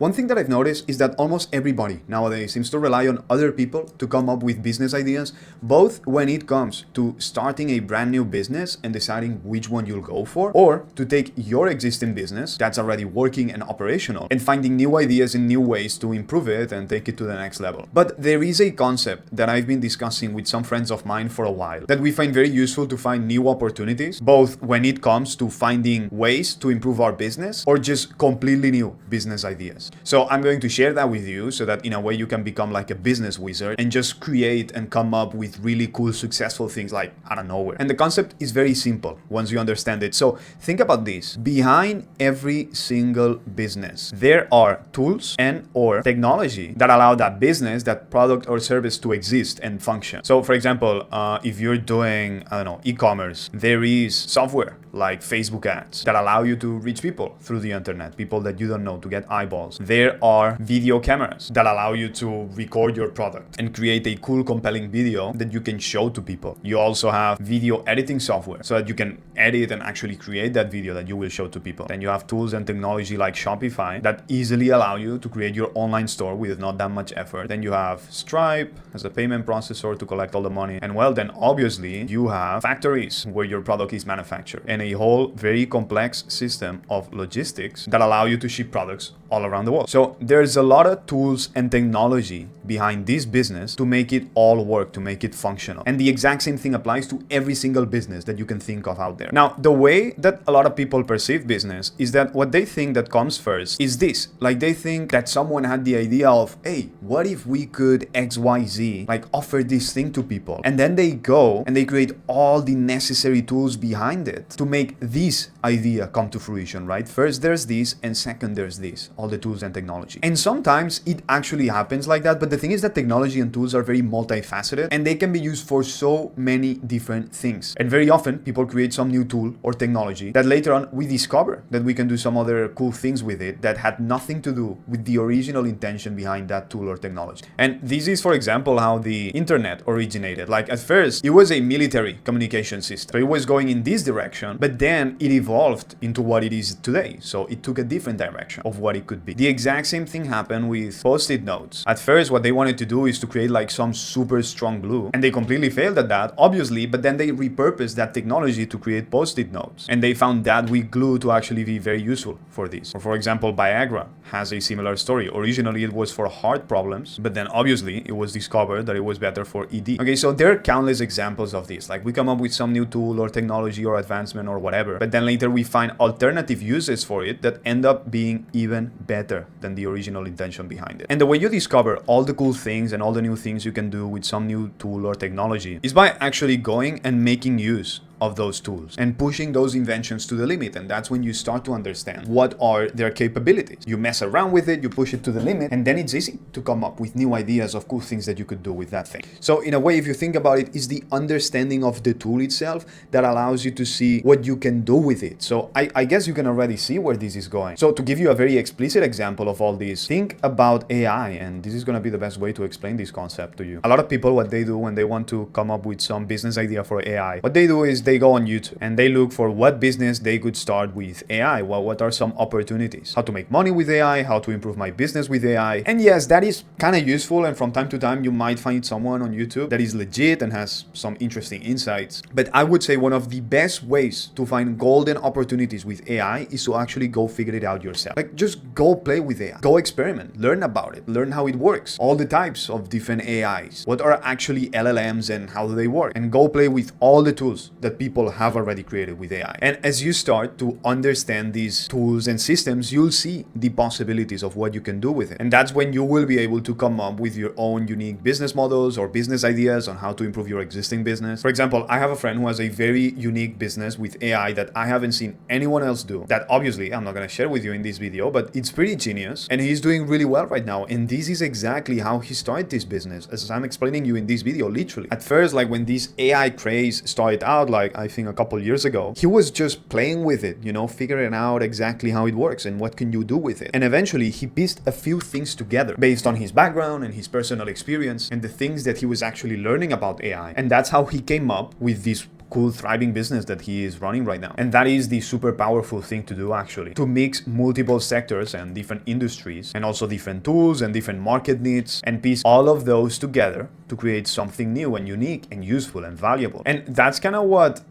One thing that I've noticed is that almost everybody nowadays seems to rely on other people to come up with business ideas, both when it comes to starting a brand new business and deciding which one you'll go for, or to take your existing business that's already working and operational and finding new ideas and new ways to improve it and take it to the next level. But there is a concept that I've been discussing with some friends of mine for a while that we find very useful to find new opportunities, both when it comes to finding ways to improve our business or just completely new business ideas. So I'm going to share that with you so that in a way you can become like a business wizard and just create and come up with really cool, successful things like out of nowhere. And the concept is very simple once you understand it. So think about this. Behind every single business, there are tools and or technology that allow that business, that product or service to exist and function. So for example, if you're doing, e-commerce, there is software like Facebook ads that allow you to reach people through the internet, people that you don't know, to get eyeballs. There are video cameras that allow you to record your product and create a cool, compelling video that you can show to people. You also have video editing software so that you can edit and actually create that video that you will show to people. Then you have tools and technology like Shopify that easily allow you to create your online store with not that much effort. Then you have Stripe as a payment processor to collect all the money. And well, then obviously you have factories where your product is manufactured and a whole very complex system of logistics that allow you to ship products all around the world. So there's a lot of tools and technology behind this business to make it all work, to make it functional. And the exact same thing applies to every single business that you can think of out there. Now, the way that a lot of people perceive business is that what they think that comes first is this. Like they think that someone had the idea of, hey, what if we could XYZ, like offer this thing to people? And then they go and they create all the necessary tools behind it to make this idea come to fruition, right? First there's this, and second there's this, all the tools and technology. And sometimes it actually happens like that, but the thing is that technology and tools are very multifaceted and they can be used for so many different things. And very often people create some new tool or technology that later on we discover that we can do some other cool things with it that had nothing to do with the original intention behind that tool or technology. And this is, for example, how the internet originated. Like at first it was a military communication system. So it was going in this direction, but then it evolved into what it is today. So it took a different direction of what it could be. The exact same thing happened with post-it notes. At first, what they wanted to do is to create like some super strong glue, and they completely failed at that, obviously, but then they repurposed that technology to create post-it notes. And they found that with glue to actually be very useful for this. Or for example, Viagra has a similar story. Originally, it was for heart problems, but then obviously it was discovered that it was better for ED. Okay, so there are countless examples of this. Like we come up with some new tool or technology or advancement or whatever, but then later we find alternative uses for it that end up being even better than the original intention behind it. And the way you discover all the cool things and all the new things you can do with some new tool or technology is by actually going and making use of those tools and pushing those inventions to the limit. And that's when you start to understand what are their capabilities. You mess around with it, you push it to the limit, and then it's easy to come up with new ideas of cool things that you could do with that thing. So in a way, if you think about it, it's the understanding of the tool itself that allows you to see what you can do with it. So I guess you can already see where this is going. So to give you a very explicit example of all this, think about AI, and this is going to be the best way to explain this concept to you. A lot of people, what they do when they want to come up with some business idea for AI, what they do is they go on YouTube and they look for what business they could start with AI. Well, what are some opportunities? How to make money with AI, how to improve my business with AI. And yes, that is kind of useful. And from time to time, you might find someone on YouTube that is legit and has some interesting insights. But I would say one of the best ways to find golden opportunities with AI is to actually go figure it out yourself. Like just go play with AI, go experiment, learn about it, learn how it works, all the types of different AIs, what are actually LLMs and how do they work, and go play with all the tools that people have already created with AI. And as you start to understand these tools and systems, you'll see the possibilities of what you can do with it. And that's when you will be able to come up with your own unique business models or business ideas on how to improve your existing business. For example, I have a friend who has a very unique business with AI that I haven't seen anyone else do, that obviously I'm not going to share with you in this video, but it's pretty genius and he's doing really well right now. And this is exactly how he started this business, as I'm explaining you in this video, literally. At first, like when this AI craze started out, like I think a couple years ago, he was just playing with it, figuring out exactly how it works and what can you do with it. And eventually he pieced a few things together based on his background and his personal experience and the things that he was actually learning about AI. And that's how he came up with this cool, thriving business that he is running right now. And that is the super powerful thing to do, actually, to mix multiple sectors and different industries and also different tools and different market needs and piece all of those together to create something new and unique and useful and valuable. And that's kind of what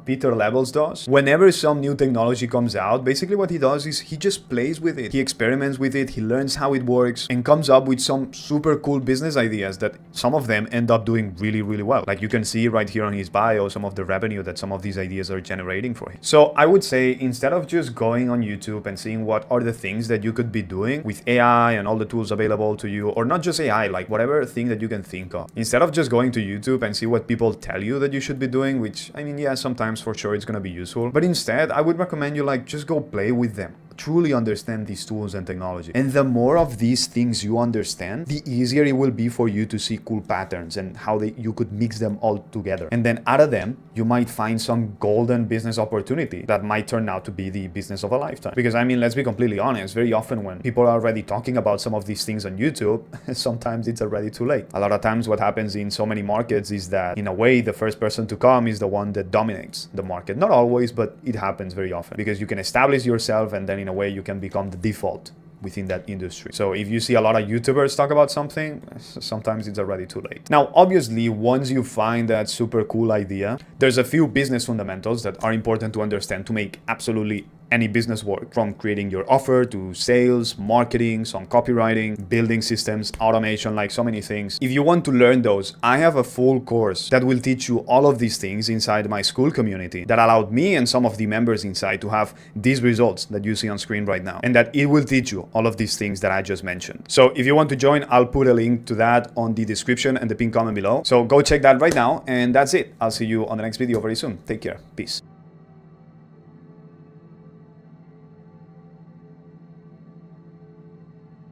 Pieter Levels does. Whenever some new technology comes out, basically what he does is he just plays with it. He experiments with it, he learns how it works, and comes up with some super cool business ideas that some of them end up doing really, really well. Like you can see right here on his bio, some of the revenue that some of these ideas are generating for him. So I would say, instead of just going on YouTube and seeing what are the things that you could be doing with AI and all the tools available to you, or not just AI, like whatever thing that you can think of, instead of just going to YouTube and see what people tell you that you should be doing, which, I mean, yeah, sometimes for sure it's gonna be useful, but instead I would recommend you like just go play with them. Truly understand these tools and technology. And the more of these things you understand, the easier it will be for you to see cool patterns and how you could mix them all together. And then out of them, you might find some golden business opportunity that might turn out to be the business of a lifetime. Because I mean, let's be completely honest, very often when people are already talking about some of these things on YouTube, sometimes it's already too late. A lot of times what happens in so many markets is that in a way, the first person to come is the one that dominates the market. Not always, but it happens very often because you can establish yourself and then in a way you can become the default within that industry. So if you see a lot of YouTubers talk about something, sometimes it's already too late. Now, obviously, once you find that super cool idea, there's a few business fundamentals that are important to understand to make absolutely any business work, from creating your offer to sales, marketing, some copywriting, building systems, automation, like so many things. If you want to learn those, I have a full course that will teach you all of these things inside my school community that allowed me and some of the members inside to have these results that you see on screen right now, and that it will teach you all of these things that I just mentioned. So if you want to join, I'll put a link to that on the description and the pinned comment below. So go check that right now, and that's it. I'll see you on the next video very soon. Take care. Peace.